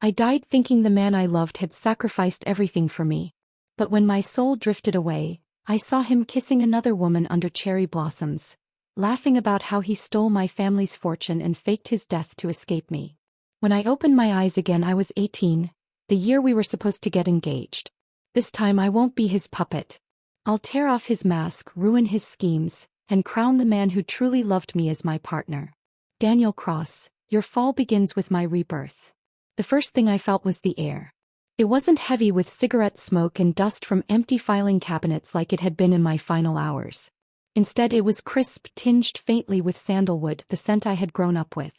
I died thinking the man I loved had sacrificed everything for me. But when my soul drifted away, I saw him kissing another woman under cherry blossoms, laughing about how he stole my family's fortune and faked his death to escape me. When I opened my eyes again, I was 18, the year we were supposed to get engaged. This time I won't be his puppet. I'll tear off his mask, ruin his schemes, and crown the man who truly loved me as my partner. Daniel Cross, your fall begins with my rebirth. The first thing I felt was the air. It wasn't heavy with cigarette smoke and dust from empty filing cabinets like it had been in my final hours. Instead, it was crisp, tinged faintly with sandalwood, the scent I had grown up with.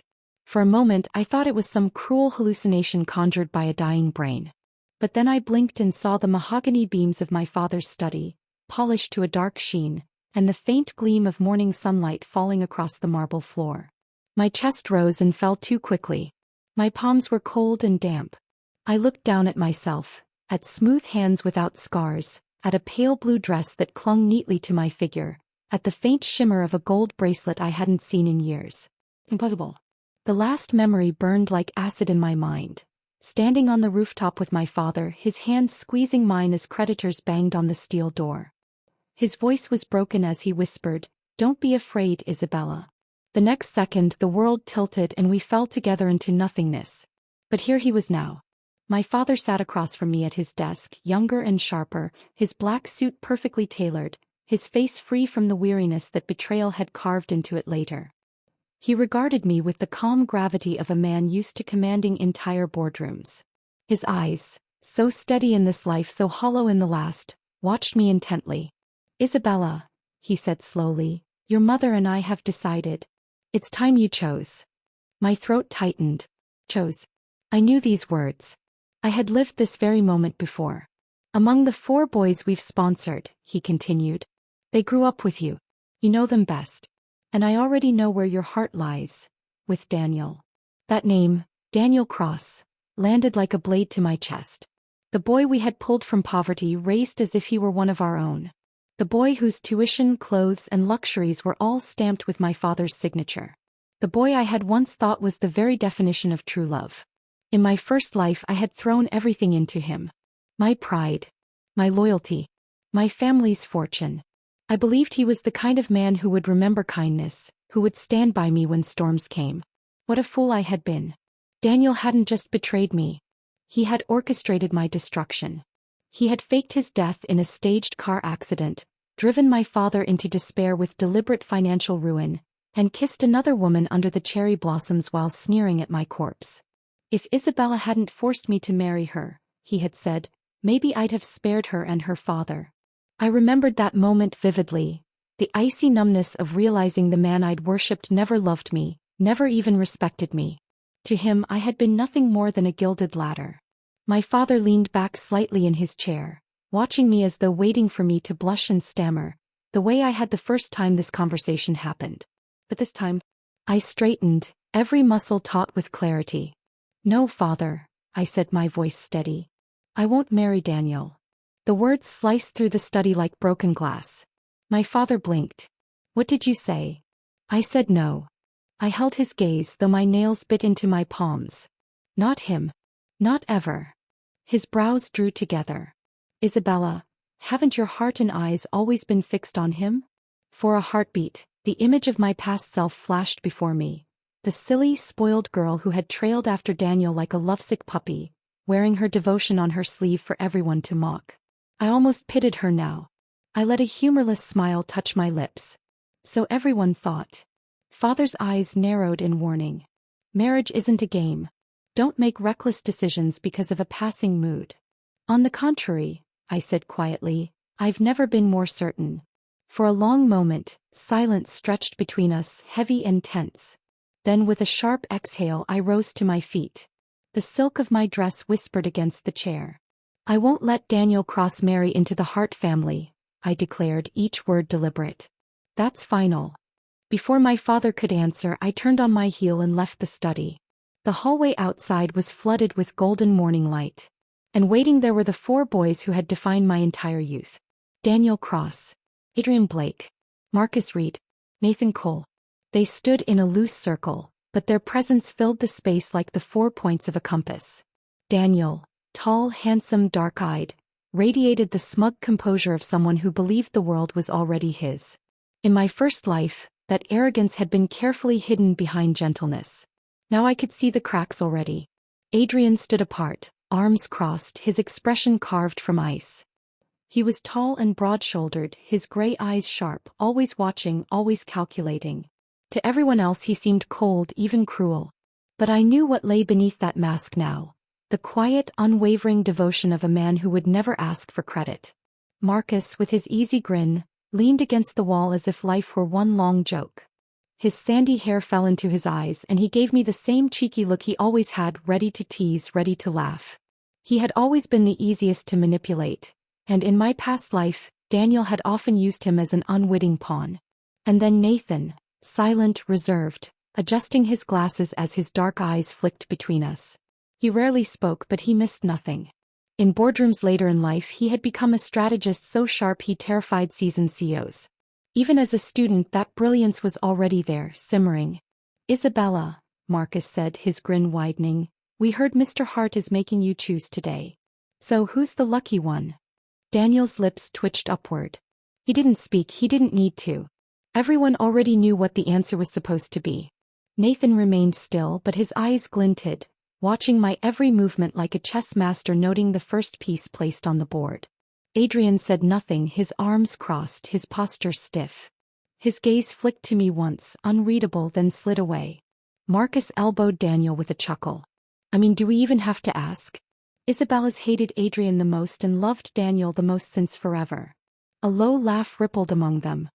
For a moment, I thought it was some cruel hallucination conjured by a dying brain. But then I blinked and saw the mahogany beams of my father's study, polished to a dark sheen, and the faint gleam of morning sunlight falling across the marble floor. My chest rose and fell too quickly. My palms were cold and damp. I looked down at myself, at smooth hands without scars, at a pale blue dress that clung neatly to my figure, at the faint shimmer of a gold bracelet I hadn't seen in years. Impossible. The last memory burned like acid in my mind. Standing on the rooftop with my father, his hand squeezing mine as creditors banged on the steel door. His voice was broken as he whispered, "Don't be afraid, Isabella." The next second the world tilted and we fell together into nothingness. But here he was now. My father sat across from me at his desk, younger and sharper, his black suit perfectly tailored, his face free from the weariness that betrayal had carved into it later. He regarded me with the calm gravity of a man used to commanding entire boardrooms. His eyes, so steady in this life, so hollow in the last, watched me intently. "Isabella," he said slowly, "your mother and I have decided. It's time you chose." My throat tightened. Chose. I knew these words. I had lived this very moment before. "Among the 4 boys we've sponsored," he continued. "They grew up with you. You know them best. And I already know where your heart lies. With Daniel." That name, Daniel Cross, landed like a blade to my chest. The boy we had pulled from poverty raced as if he were one of our own. The boy whose tuition, clothes, and luxuries were all stamped with my father's signature. The boy I had once thought was the very definition of true love. In my first life I had thrown everything into him. My pride. My loyalty. My family's fortune. I believed he was the kind of man who would remember kindness, who would stand by me when storms came. What a fool I had been. Daniel hadn't just betrayed me. He had orchestrated my destruction. He had faked his death in a staged car accident, driven my father into despair with deliberate financial ruin, and kissed another woman under the cherry blossoms while sneering at my corpse. "If Isabella hadn't forced me to marry her," he had said, "maybe I'd have spared her and her father." I remembered that moment vividly, the icy numbness of realizing the man I'd worshipped never loved me, never even respected me. To him I had been nothing more than a gilded ladder. My father leaned back slightly in his chair, watching me as though waiting for me to blush and stammer, the way I had the first time this conversation happened. But this time, I straightened, every muscle taut with clarity. "No, father," I said, my voice steady. "I won't marry Daniel." The words sliced through the study like broken glass. My father blinked. "What did you say?" I said no. I held his gaze, though my nails bit into my palms. "Not him. Not ever." His brows drew together. "Isabella, haven't your heart and eyes always been fixed on him?" For a heartbeat, the image of my past self flashed before me. The silly, spoiled girl who had trailed after Daniel like a lovesick puppy, wearing her devotion on her sleeve for everyone to mock. I almost pitied her now. I let a humorless smile touch my lips. "So everyone thought." Father's eyes narrowed in warning. "Marriage isn't a game. Don't make reckless decisions because of a passing mood." "On the contrary," I said quietly, "I've never been more certain." For a long moment, silence stretched between us, heavy and tense. Then with a sharp exhale I rose to my feet. The silk of my dress whispered against the chair. "I won't let Daniel Cross marry into the Hart family," I declared, each word deliberate. "That's final." Before my father could answer, I turned on my heel and left the study. The hallway outside was flooded with golden morning light. And waiting there were the 4 boys who had defined my entire youth. Daniel Cross, Adrian Blake, Marcus Reed, Nathan Cole. They stood in a loose circle, but their presence filled the space like the 4 points of a compass. Daniel, tall, handsome, dark-eyed, radiated the smug composure of someone who believed the world was already his. In my first life, that arrogance had been carefully hidden behind gentleness. Now I could see the cracks already. Adrian stood apart, arms crossed, his expression carved from ice. He was tall and broad-shouldered, his gray eyes sharp, always watching, always calculating. To everyone else he seemed cold, even cruel. But I knew what lay beneath that mask now. The quiet, unwavering devotion of a man who would never ask for credit. Marcus, with his easy grin, leaned against the wall as if life were one long joke. His sandy hair fell into his eyes and he gave me the same cheeky look he always had, ready to tease, ready to laugh. He had always been the easiest to manipulate, and in my past life, Daniel had often used him as an unwitting pawn. And then Nathan, silent, reserved, adjusting his glasses as his dark eyes flicked between us. He rarely spoke, but he missed nothing. In boardrooms later in life he had become a strategist so sharp he terrified seasoned CEOs. Even as a student that brilliance was already there, simmering. "Isabella," Marcus said, his grin widening, "we heard Mr. Hart is making you choose today. So who's the lucky one?" Daniel's lips twitched upward. He didn't speak, he didn't need to. Everyone already knew what the answer was supposed to be. Nathan remained still, but his eyes glinted, watching my every movement like a chess master noting the first piece placed on the board. Adrian said nothing, his arms crossed, his posture stiff. His gaze flicked to me once, unreadable, then slid away. Marcus elbowed Daniel with a chuckle. "I mean, do we even have to ask? Isabella's hated Adrian the most and loved Daniel the most since forever." A low laugh rippled among them.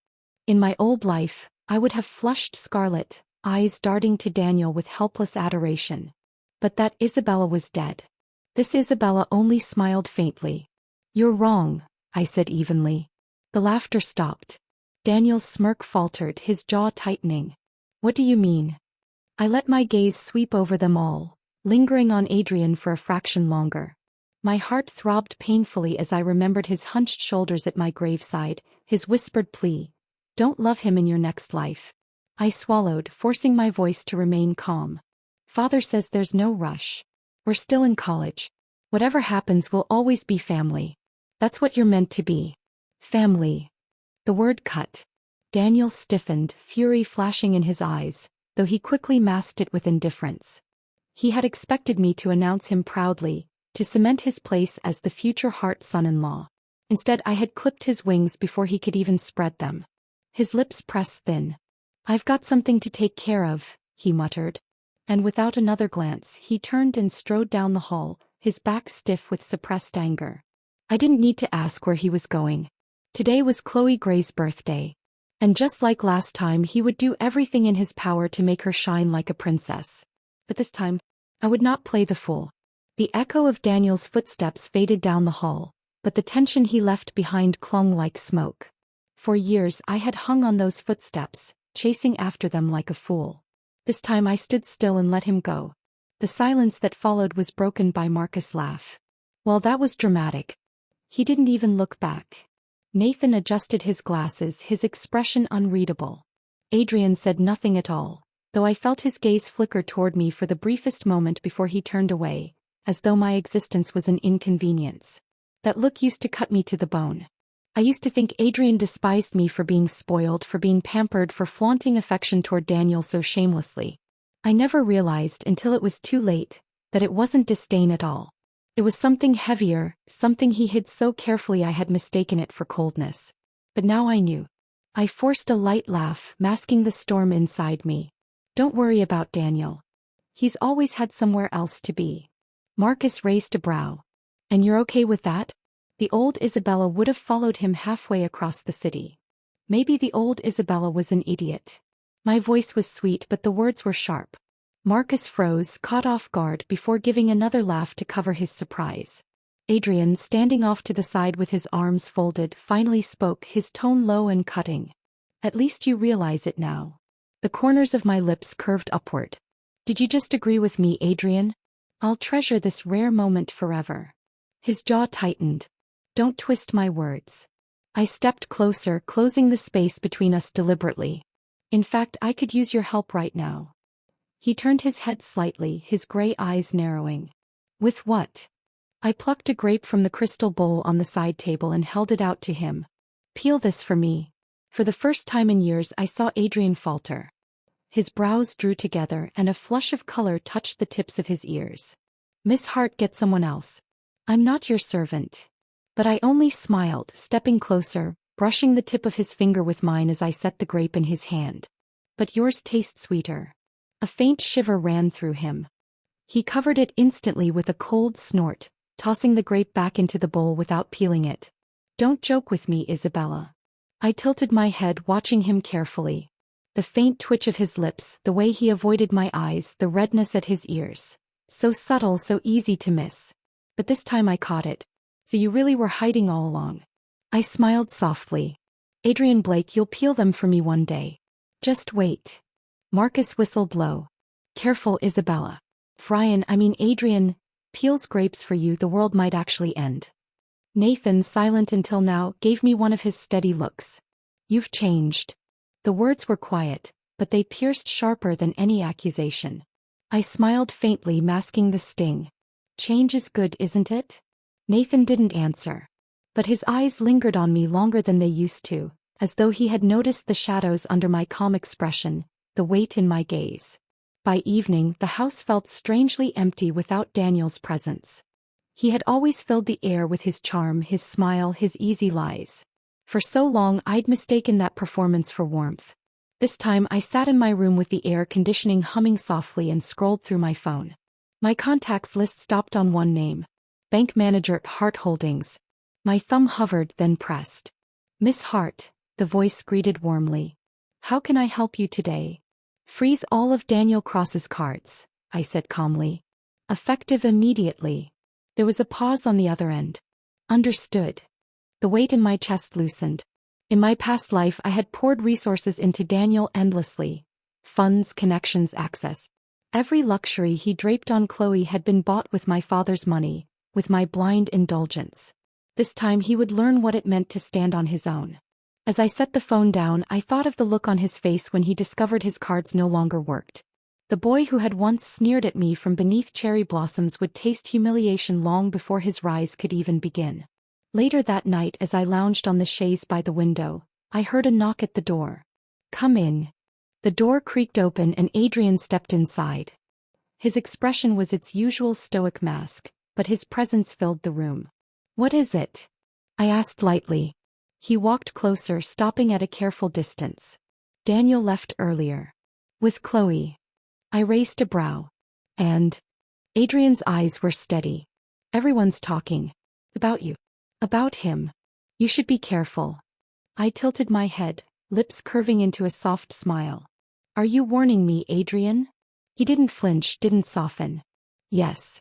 In my old life, I would have flushed scarlet, eyes darting to Daniel with helpless adoration. But that Isabella was dead. This Isabella only smiled faintly. "You're wrong," I said evenly. The laughter stopped. Daniel's smirk faltered, his jaw tightening. "What do you mean?" I let my gaze sweep over them all, lingering on Adrian for a fraction longer. My heart throbbed painfully as I remembered his hunched shoulders at my graveside, his whispered plea, "Don't love him in your next life." I swallowed, forcing my voice to remain calm. "Father says there's no rush. We're still in college. Whatever happens, we'll always be family. That's what you're meant to be. Family." The word cut. Daniel stiffened, fury flashing in his eyes, though he quickly masked it with indifference. He had expected me to announce him proudly, to cement his place as the future Hart son-in-law. Instead, I had clipped his wings before he could even spread them. His lips pressed thin. "I've got something to take care of," he muttered. And without another glance, he turned and strode down the hall, his back stiff with suppressed anger. I didn't need to ask where he was going. Today was Chloe Gray's birthday. And just like last time, he would do everything in his power to make her shine like a princess. But this time, I would not play the fool. The echo of Daniel's footsteps faded down the hall, but the tension he left behind clung like smoke. For years I had hung on those footsteps, chasing after them like a fool. This time I stood still and let him go. The silence that followed was broken by Marcus' laugh. Well, that was dramatic. He didn't even look back. Nathan adjusted his glasses, his expression unreadable. Adrian said nothing at all, though I felt his gaze flicker toward me for the briefest moment before he turned away, as though my existence was an inconvenience. That look used to cut me to the bone. I used to think Adrian despised me for being spoiled, for being pampered, for flaunting affection toward Daniel so shamelessly. I never realized until it was too late that it wasn't disdain at all. It was something heavier, something he hid so carefully I had mistaken it for coldness. But now I knew. I forced a light laugh, masking the storm inside me. "Don't worry about Daniel. He's always had somewhere else to be." Marcus raised a brow. "And you're okay with that?" The old Isabella would have followed him halfway across the city. Maybe the old Isabella was an idiot. My voice was sweet, but the words were sharp. Marcus froze, caught off guard, before giving another laugh to cover his surprise. Adrian, standing off to the side with his arms folded, finally spoke, his tone low and cutting. "At least you realize it now." The corners of my lips curved upward. "Did you just agree with me, Adrian? I'll treasure this rare moment forever." His jaw tightened. "Don't twist my words." I stepped closer, closing the space between us deliberately. "In fact, I could use your help right now." He turned his head slightly, his gray eyes narrowing. With what? I plucked a grape from the crystal bowl on the side table and held it out to him. Peel this for me. For the first time in years I saw Adrian falter. His brows drew together and a flush of color touched the tips of his ears. Miss Hart, get someone else. I'm not your servant. But I only smiled, stepping closer, brushing the tip of his finger with mine as I set the grape in his hand. But yours tastes sweeter. A faint shiver ran through him. He covered it instantly with a cold snort, tossing the grape back into the bowl without peeling it. Don't joke with me, Isabella. I tilted my head, watching him carefully. The faint twitch of his lips, the way he avoided my eyes, the redness at his ears. So subtle, so easy to miss. But this time I caught it. So you really were hiding all along. I smiled softly. Adrian Blake, you'll peel them for me one day. Just wait. Marcus whistled low. Careful, Isabella. Adrian, peels grapes for you, the world might actually end. Nathan, silent until now, gave me one of his steady looks. You've changed. The words were quiet, but they pierced sharper than any accusation. I smiled faintly, masking the sting. Change is good, isn't it? Nathan didn't answer. But his eyes lingered on me longer than they used to, as though he had noticed the shadows under my calm expression, the weight in my gaze. By evening, the house felt strangely empty without Daniel's presence. He had always filled the air with his charm, his smile, his easy lies. For so long I'd mistaken that performance for warmth. This time I sat in my room with the air conditioning humming softly and scrolled through my phone. My contacts list stopped on one name. Bank manager, Hart Holdings. My thumb hovered, then pressed. Miss Hart, the voice greeted warmly. How can I help you today? Freeze all of Daniel Cross's cards, I said calmly. Effective immediately. There was a pause on the other end. Understood. The weight in my chest loosened. In my past life I had poured resources into Daniel endlessly. Funds, connections, access. Every luxury he draped on Chloe had been bought with my father's money, with my blind indulgence. This time he would learn what it meant to stand on his own. As I set the phone down, I thought of the look on his face when he discovered his cards no longer worked. The boy who had once sneered at me from beneath cherry blossoms would taste humiliation long before his rise could even begin. Later that night, as I lounged on the chaise by the window, I heard a knock at the door. Come in. The door creaked open and Adrian stepped inside. His expression was its usual stoic mask, but his presence filled the room. What is it? I asked lightly. He walked closer, stopping at a careful distance. Daniel left earlier. With Chloe. I raised a brow. And? Adrian's eyes were steady. Everyone's talking. About you. About him. You should be careful. I tilted my head, lips curving into a soft smile. Are you warning me, Adrian? He didn't flinch, didn't soften. Yes.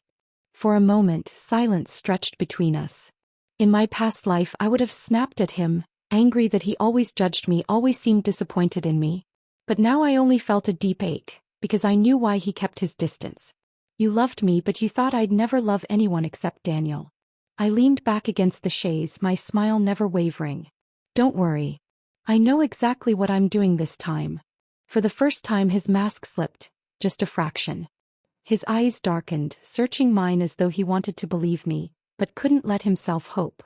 For a moment, silence stretched between us. In my past life I would have snapped at him, angry that he always judged me, always seemed disappointed in me. But now I only felt a deep ache, because I knew why he kept his distance. You loved me, but you thought I'd never love anyone except Daniel. I leaned back against the chaise, my smile never wavering. Don't worry. I know exactly what I'm doing this time. For the first time his mask slipped, just a fraction. His eyes darkened, searching mine as though he wanted to believe me, but couldn't let himself hope.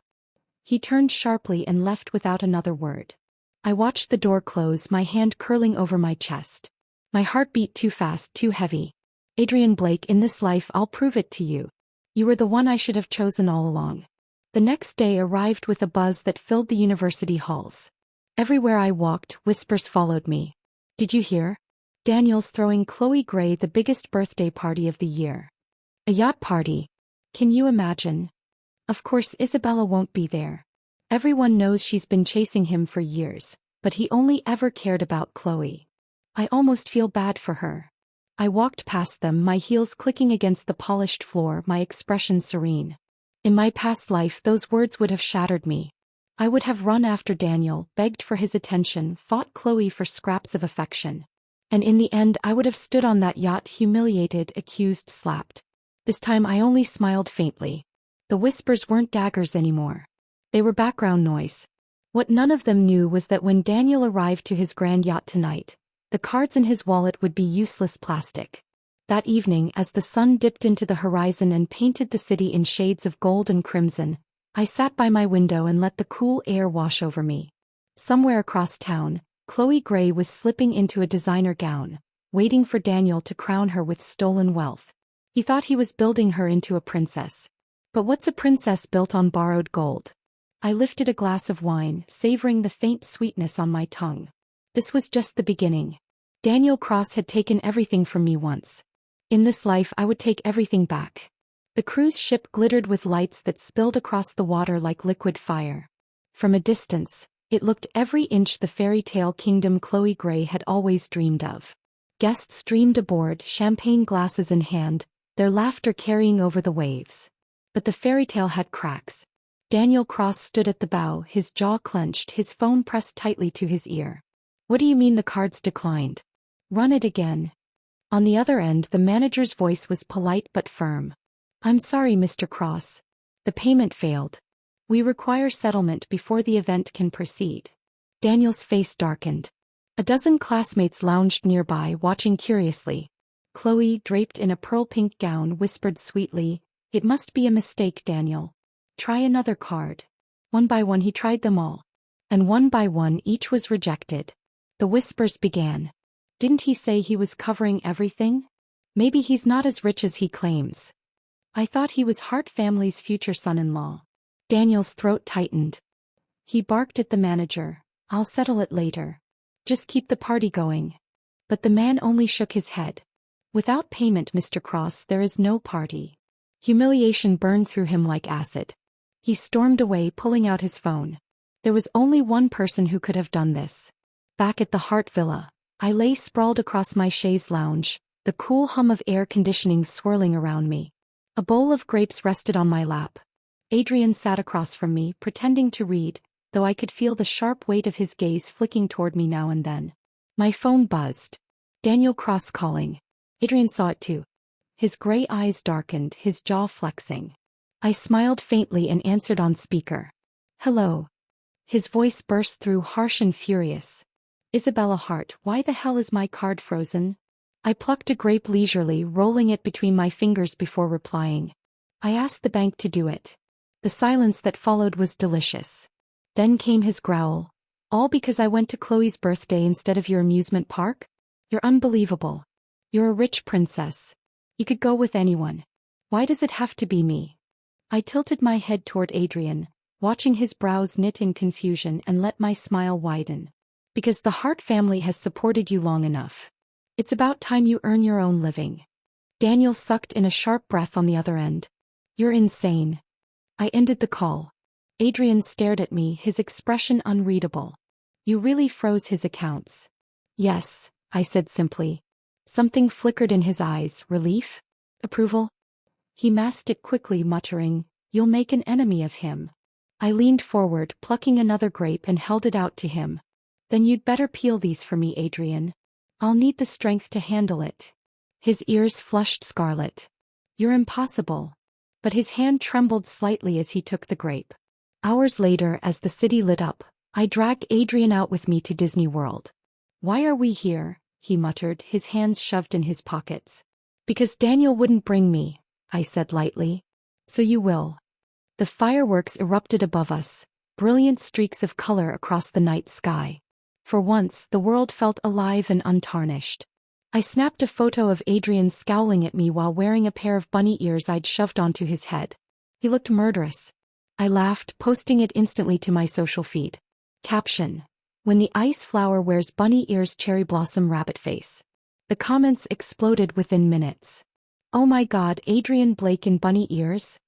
He turned sharply and left without another word. I watched the door close, my hand curling over my chest. My heart beat too fast, too heavy. Adrian Blake, in this life I'll prove it to you. You were the one I should have chosen all along. The next day arrived with a buzz that filled the university halls. Everywhere I walked, whispers followed me. Did you hear? Daniel's throwing Chloe Gray the biggest birthday party of the year. A yacht party. Can you imagine? Of course Isabella won't be there. Everyone knows she's been chasing him for years, but he only ever cared about Chloe. I almost feel bad for her. I walked past them, my heels clicking against the polished floor, my expression serene. In my past life those words would have shattered me. I would have run after Daniel, begged for his attention, fought Chloe for scraps of affection. And in the end I would have stood on that yacht humiliated, accused, slapped. This time I only smiled faintly. The whispers weren't daggers anymore. They were background noise. What none of them knew was that when Daniel arrived to his grand yacht tonight, the cards in his wallet would be useless plastic. That evening, as the sun dipped into the horizon and painted the city in shades of gold and crimson, I sat by my window and let the cool air wash over me. Somewhere across town, Chloe Gray was slipping into a designer gown, waiting for Daniel to crown her with stolen wealth. He thought he was building her into a princess. But what's a princess built on borrowed gold? I lifted a glass of wine, savoring the faint sweetness on my tongue. This was just the beginning. Daniel Cross had taken everything from me once. In this life I would take everything back. The cruise ship glittered with lights that spilled across the water like liquid fire. From a distance, it looked every inch the fairy tale kingdom Chloe Gray had always dreamed of. Guests streamed aboard, champagne glasses in hand, their laughter carrying over the waves. But the fairy tale had cracks. Daniel Cross stood at the bow, his jaw clenched, his phone pressed tightly to his ear. "What do you mean the cards declined? Run it again." On the other end, the manager's voice was polite but firm. "I'm sorry, Mr. Cross. The payment failed. We require settlement before the event can proceed." Daniel's face darkened. A dozen classmates lounged nearby, watching curiously. Chloe, draped in a pearl-pink gown, whispered sweetly, "It must be a mistake, Daniel. Try another card." One by one he tried them all. And one by one each was rejected. The whispers began. Didn't he say he was covering everything? Maybe he's not as rich as he claims. I thought he was Hart family's future son-in-law. Daniel's throat tightened. He barked at the manager, "I'll settle it later. Just keep the party going." But the man only shook his head. "Without payment, Mr. Cross, there is no party." Humiliation burned through him like acid. He stormed away, pulling out his phone. There was only one person who could have done this. Back at the Hart Villa, I lay sprawled across my chaise lounge, the cool hum of air conditioning swirling around me. A bowl of grapes rested on my lap. Adrian sat across from me, pretending to read, though I could feel the sharp weight of his gaze flicking toward me now and then. My phone buzzed. Daniel Cross calling. Adrian saw it too. His gray eyes darkened, his jaw flexing. I smiled faintly and answered on speaker. "Hello." His voice burst through, harsh and furious. "Isabella Hart, why the hell is my card frozen?" I plucked a grape leisurely, rolling it between my fingers before replying. "I asked the bank to do it." The silence that followed was delicious. Then came his growl. "All because I went to Chloe's birthday instead of your amusement park? You're unbelievable. You're a rich princess. You could go with anyone. Why does it have to be me?" I tilted my head toward Adrian, watching his brows knit in confusion, and let my smile widen. "Because the Hart family has supported you long enough. It's about time you earn your own living." Daniel sucked in a sharp breath on the other end. "You're insane." I ended the call. Adrian stared at me, his expression unreadable. "You really froze his accounts?" "Yes," I said simply. Something flickered in his eyes. Relief? Approval? He masked it quickly, muttering, "You'll make an enemy of him." I leaned forward, plucking another grape, and held it out to him. "Then you'd better peel these for me, Adrian. I'll need the strength to handle it." His ears flushed scarlet. "You're impossible." But his hand trembled slightly as he took the grape. Hours later, as the city lit up, I dragged Adrian out with me to Disney World. "Why are we here?" he muttered, his hands shoved in his pockets. "Because Daniel wouldn't bring me," I said lightly. "So you will." The fireworks erupted above us, brilliant streaks of color across the night sky. For once, the world felt alive and untarnished. I snapped a photo of Adrian scowling at me while wearing a pair of bunny ears I'd shoved onto his head. He looked murderous. I laughed, posting it instantly to my social feed. Caption: "When the ice flower wears bunny ears, cherry blossom rabbit face." The comments exploded within minutes. "Oh my god, Adrian Blake in bunny ears?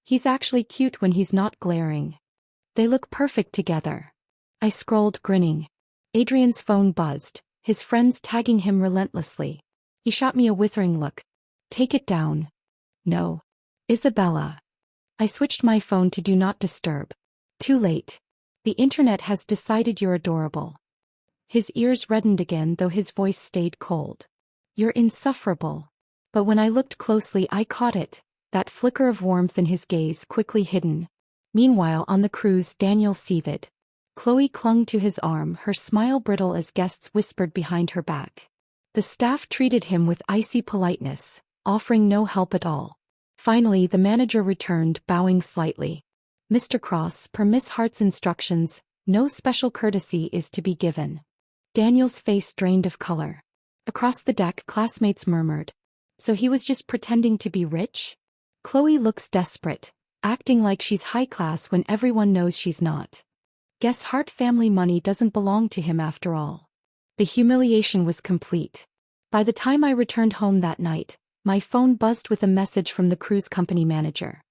He's actually cute when he's not glaring. They look perfect together." I scrolled, grinning. Adrian's phone buzzed, his friends tagging him relentlessly. He shot me a withering look. "Take it down." "No. Isabella." I switched my phone to Do Not Disturb. "Too late. The internet has decided you're adorable." His ears reddened again, though his voice stayed cold. "You're insufferable." But when I looked closely, I caught it, that flicker of warmth in his gaze, quickly hidden. Meanwhile, on the cruise, Daniel seethed. Chloe clung to his arm, her smile brittle as guests whispered behind her back. The staff treated him with icy politeness, offering no help at all. Finally, the manager returned, bowing slightly. "Mr. Cross, per Miss Hart's instructions, no special courtesy is to be given." Daniel's face drained of color. Across the deck, classmates murmured. So he was just pretending to be rich? Chloe looks desperate, acting like she's high class when everyone knows she's not. Guess Hart family money doesn't belong to him after all. The humiliation was complete. By the time I returned home that night, my phone buzzed with a message from the cruise company manager.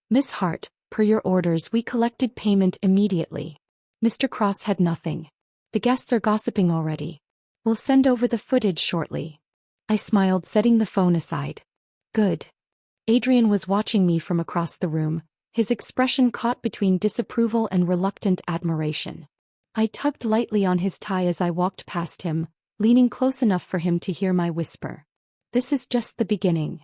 "Miss Hart, per your orders, we collected payment immediately. Mr. Cross had nothing. The guests are gossiping already. We'll send over the footage shortly." I smiled, setting the phone aside. Good. Adrian was watching me from across the room, his expression caught between disapproval and reluctant admiration. I tugged lightly on his tie as I walked past him, leaning close enough for him to hear my whisper. "This is just the beginning."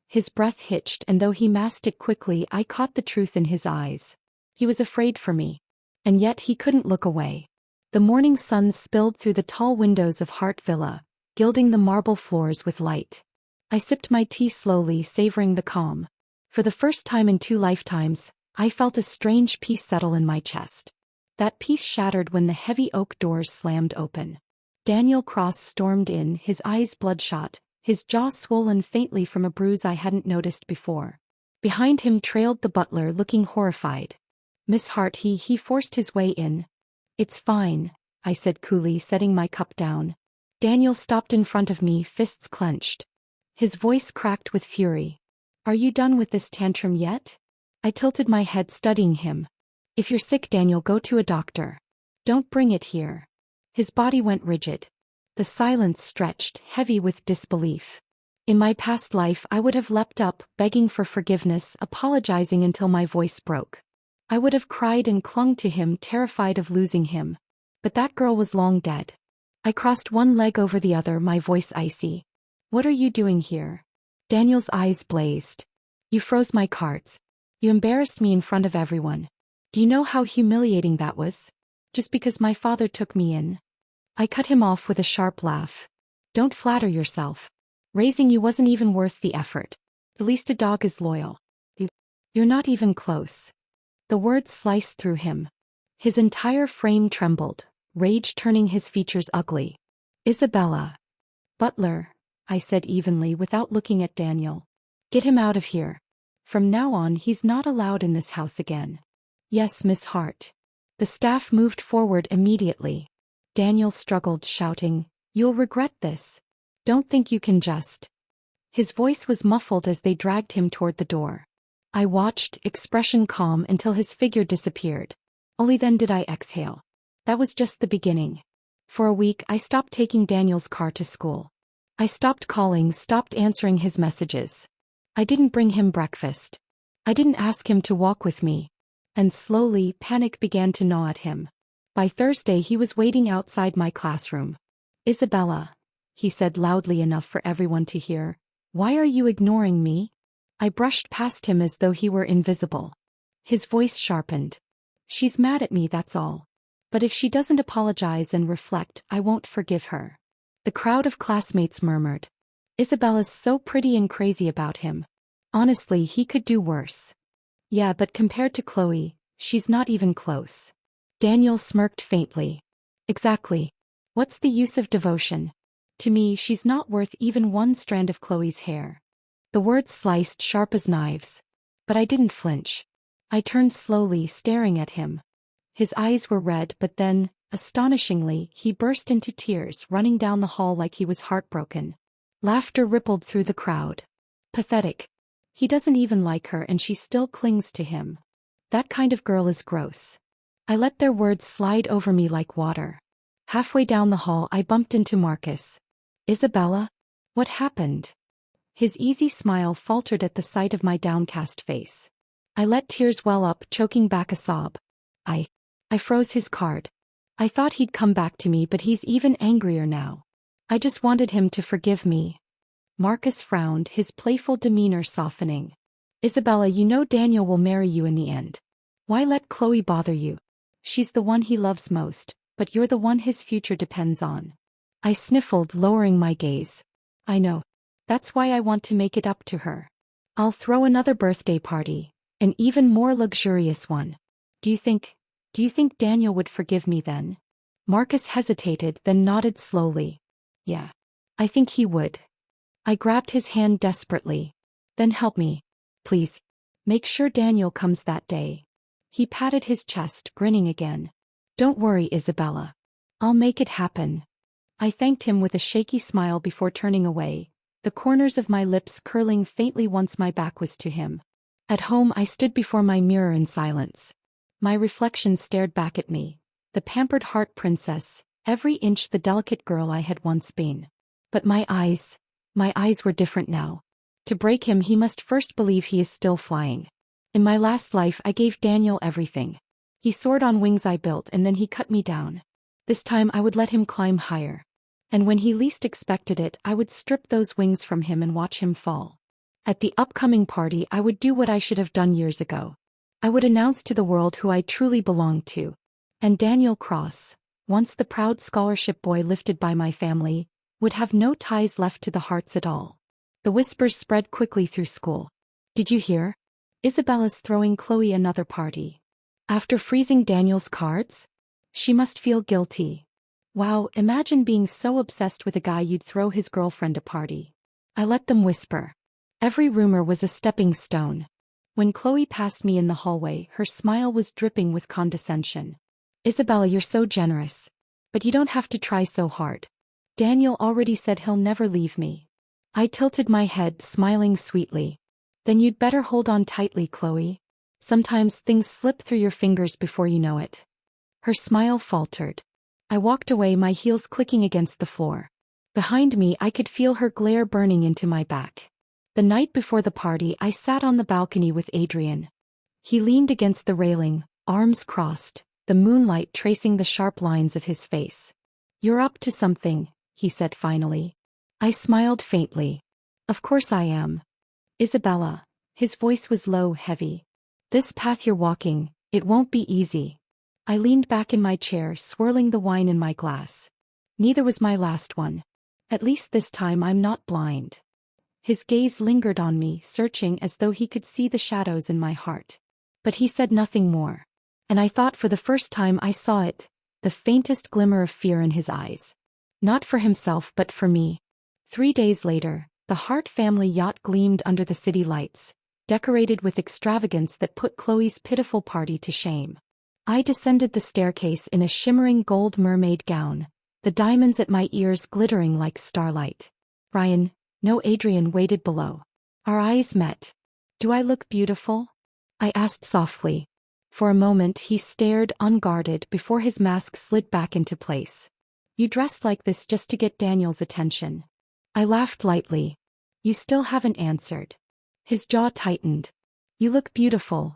His breath hitched, and though he masked it quickly, I caught the truth in his eyes. He was afraid for me. And yet he couldn't look away. The morning sun spilled through the tall windows of Hart Villa, gilding the marble floors with light. I sipped my tea slowly, savoring the calm. For the first time in 2 lifetimes, I felt a strange peace settle in my chest. That peace shattered when the heavy oak doors slammed open. Daniel Cross stormed in, his eyes bloodshot, his jaw swollen faintly from a bruise I hadn't noticed before. Behind him trailed the butler, looking horrified. "Miss Hart," he forced his way in. "It's fine," I said coolly, setting my cup down. Daniel stopped in front of me, fists clenched. His voice cracked with fury. "Are you done with this tantrum yet?" I tilted my head, studying him. "If you're sick, Daniel, go to a doctor. Don't bring it here." His body went rigid. The silence stretched, heavy with disbelief. In my past life, I would have leapt up, begging for forgiveness, apologizing until my voice broke. I would have cried and clung to him, terrified of losing him. But that girl was long dead. I crossed one leg over the other, my voice icy. "What are you doing here?" Daniel's eyes blazed. "You froze my cards. You embarrassed me in front of everyone. Do you know how humiliating that was? Just because my father took me in." I cut him off with a sharp laugh. "Don't flatter yourself. Raising you wasn't even worth the effort. At least a dog is loyal. You're not even close." The words sliced through him. His entire frame trembled, rage turning his features ugly. "Isabella." "Butler," I said evenly without looking at Daniel. "Get him out of here. From now on, he's not allowed in this house again." "Yes, Miss Hart." The staff moved forward immediately. Daniel struggled, shouting, "You'll regret this. Don't think you can just." His voice was muffled as they dragged him toward the door. I watched, expression calm, until his figure disappeared. Only then did I exhale. That was just the beginning. For a week, I stopped taking Daniel's car to school. I stopped calling, stopped answering his messages. I didn't bring him breakfast. I didn't ask him to walk with me. And slowly, panic began to gnaw at him. By Thursday, he was waiting outside my classroom. "Isabella," he said loudly enough for everyone to hear, "why are you ignoring me?" I brushed past him as though he were invisible. His voice sharpened. "She's mad at me, that's all. But if she doesn't apologize and reflect, I won't forgive her." The crowd of classmates murmured. "Isabella's so pretty and crazy about him. Honestly, he could do worse." "Yeah, but compared to Chloe, she's not even close." Daniel smirked faintly. "Exactly. What's the use of devotion? To me, she's not worth even one strand of Chloe's hair." The words sliced sharp as knives. But I didn't flinch. I turned slowly, staring at him. His eyes were red, but then, astonishingly, he burst into tears, running down the hall like he was heartbroken. Laughter rippled through the crowd. Pathetic. He doesn't even like her and she still clings to him. That kind of girl is gross. I let their words slide over me like water. Halfway down the hall, I bumped into Marcus. "Isabella? What happened?" His easy smile faltered at the sight of my downcast face. I let tears well up, choking back a sob. I froze his card. I thought he'd come back to me, but he's even angrier now. I just wanted him to forgive me. Marcus frowned, his playful demeanor softening. "Isabella, you know Daniel will marry you in the end. Why let Chloe bother you? She's the one he loves most, but you're the one his future depends on." I sniffled, lowering my gaze. I know. That's why I want to make it up to her. I'll throw another birthday party, an even more luxurious one. Do you think Daniel would forgive me then? Marcus hesitated, then nodded slowly. Yeah. I think he would. I grabbed his hand desperately. Then help me. Please. Make sure Daniel comes that day. He patted his chest, grinning again. Don't worry, Isabella. I'll make it happen. I thanked him with a shaky smile before turning away, the corners of my lips curling faintly once my back was to him. At home, I stood before my mirror in silence. My reflection stared back at me, the pampered heart princess, every inch the delicate girl I had once been. But my eyes were different now. To break him, he must first believe he is still flying. In my last life, I gave Daniel everything. He soared on wings I built, and then he cut me down. This time I would let him climb higher. And when he least expected it, I would strip those wings from him and watch him fall. At the upcoming party, I would do what I should have done years ago. I would announce to the world who I truly belonged to. And Daniel Cross, once the proud scholarship boy lifted by my family, would have no ties left to the hearts at all. The whispers spread quickly through school. Did you hear? Isabella's throwing Chloe another party. After freezing Daniel's cards? She must feel guilty. Wow, imagine being so obsessed with a guy you'd throw his girlfriend a party. I let them whisper. Every rumor was a stepping stone. When Chloe passed me in the hallway, her smile was dripping with condescension. Isabella, you're so generous. But you don't have to try so hard. Daniel already said he'll never leave me. I tilted my head, smiling sweetly. Then you'd better hold on tightly, Chloe. Sometimes things slip through your fingers before you know it. Her smile faltered. I walked away, my heels clicking against the floor. Behind me, I could feel her glare burning into my back. The night before the party, I sat on the balcony with Adrian. He leaned against the railing, arms crossed, the moonlight tracing the sharp lines of his face. You're up to something, he said finally. I smiled faintly. Of course I am. Isabella. His voice was low, heavy. This path you're walking, it won't be easy. I leaned back in my chair, swirling the wine in my glass. Neither was my last one. At least this time I'm not blind. His gaze lingered on me, searching as though he could see the shadows in my heart. But he said nothing more. And I thought for the first time I saw it, the faintest glimmer of fear in his eyes. Not for himself but for me. 3 days later, the Hart family yacht gleamed under the city lights, decorated with extravagance that put Chloe's pitiful party to shame. I descended the staircase in a shimmering gold mermaid gown, the diamonds at my ears glittering like starlight. Ryan, no, Adrian waited below. Our eyes met. Do I look beautiful? I asked softly. For a moment he stared unguarded before his mask slid back into place. You dressed like this just to get Daniel's attention. I laughed lightly. You still haven't answered. His jaw tightened. You look beautiful.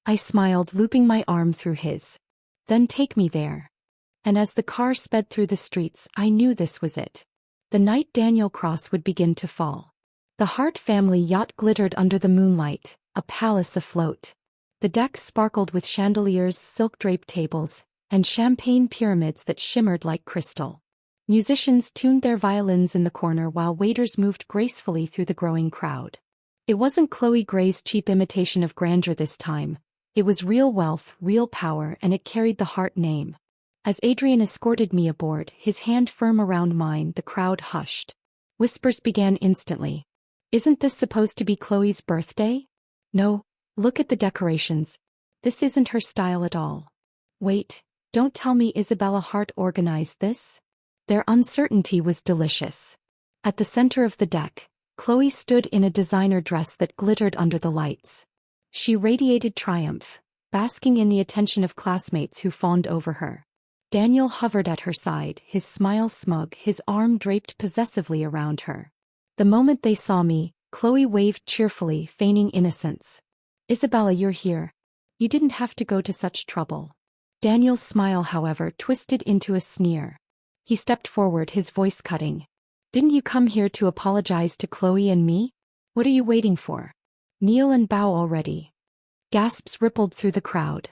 I smiled, looping my arm through his. Then take me there. And as the car sped through the streets, I knew this was it. The night Daniel Cross would begin to fall. The Hart family yacht glittered under the moonlight, a palace afloat. The decks sparkled with chandeliers, silk-draped tables, and champagne pyramids that shimmered like crystal. Musicians tuned their violins in the corner while waiters moved gracefully through the growing crowd. It wasn't Chloe Gray's cheap imitation of grandeur this time. It was real wealth, real power, and it carried the Hart name. As Adrian escorted me aboard, his hand firm around mine, the crowd hushed. Whispers began instantly. Isn't this supposed to be Chloe's birthday? No, look at the decorations. This isn't her style at all. Wait, don't tell me Isabella Hart organized this? Their uncertainty was delicious. At the center of the deck, Chloe stood in a designer dress that glittered under the lights. She radiated triumph, basking in the attention of classmates who fawned over her. Daniel hovered at her side, his smile smug, his arm draped possessively around her. The moment they saw me, Chloe waved cheerfully, feigning innocence. Isabella, you're here. You didn't have to go to such trouble. Daniel's smile, however, twisted into a sneer. He stepped forward, his voice cutting. Didn't you come here to apologize to Chloe and me? What are you waiting for? Kneel and bow already. Gasps rippled through the crowd.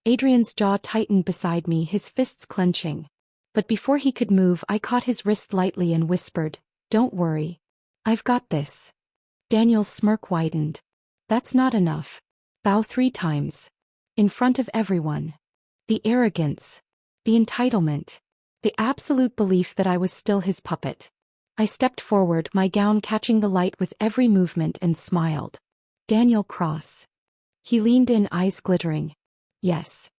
Adrian's jaw tightened beside me, his fists clenching. But before he could move, I caught his wrist lightly and whispered, "Don't worry. I've got this." Daniel's smirk widened. "That's not enough. Bow 3 times. In front of everyone." The arrogance. The entitlement. The absolute belief that I was still his puppet. I stepped forward, my gown catching the light with every movement, and smiled. "Daniel Cross." He leaned in, eyes glittering. "Yes."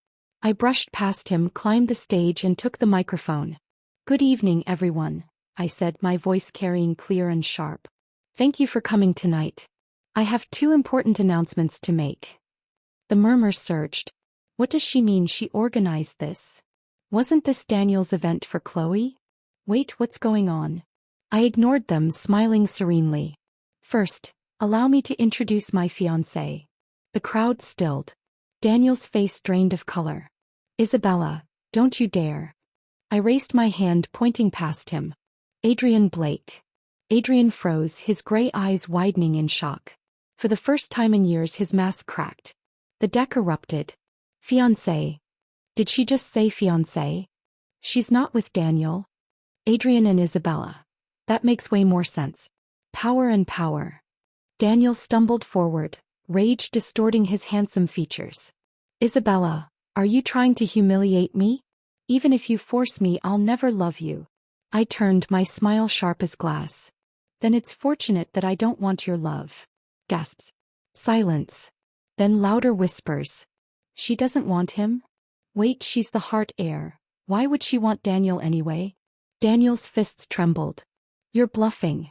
I brushed past him, climbed the stage, and took the microphone. "Good evening, everyone," I said, my voice carrying clear and sharp. "Thank you for coming tonight. I have 2 important announcements to make." The murmurs surged. What does she mean she organized this? Wasn't this Daniel's event for Chloe? Wait, what's going on? I ignored them, smiling serenely. "First, allow me to introduce my fiancé." The crowd stilled. Daniel's face drained of color. "Isabella, don't you dare." I raised my hand, pointing past him. "Adrian Blake." Adrian froze, his gray eyes widening in shock. For the first time in years, his mask cracked. The deck erupted. "Fiancé. Did she just say fiancé? She's not with Daniel." "Adrian and Isabella. That makes way more sense." Power and power. Daniel stumbled forward, rage distorting his handsome features. "Isabella, are you trying to humiliate me? Even if you force me, I'll never love you." I turned, my smile sharp as glass. "Then it's fortunate that I don't want your love." Gasps. Silence. Then louder whispers. "She doesn't want him? Wait, she's the heir. Why would she want Daniel anyway?" Daniel's fists trembled. "You're bluffing."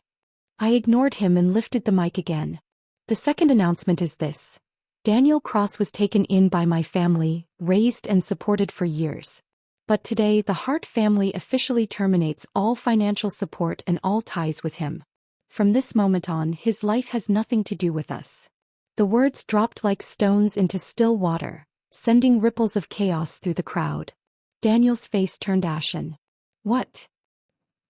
I ignored him and lifted the mic again. "The second announcement is this. Daniel Cross was taken in by my family, raised and supported for years. But today the Hart family officially terminates all financial support and all ties with him. From this moment on, his life has nothing to do with us." The words dropped like stones into still water, sending ripples of chaos through the crowd. Daniel's face turned ashen. "What?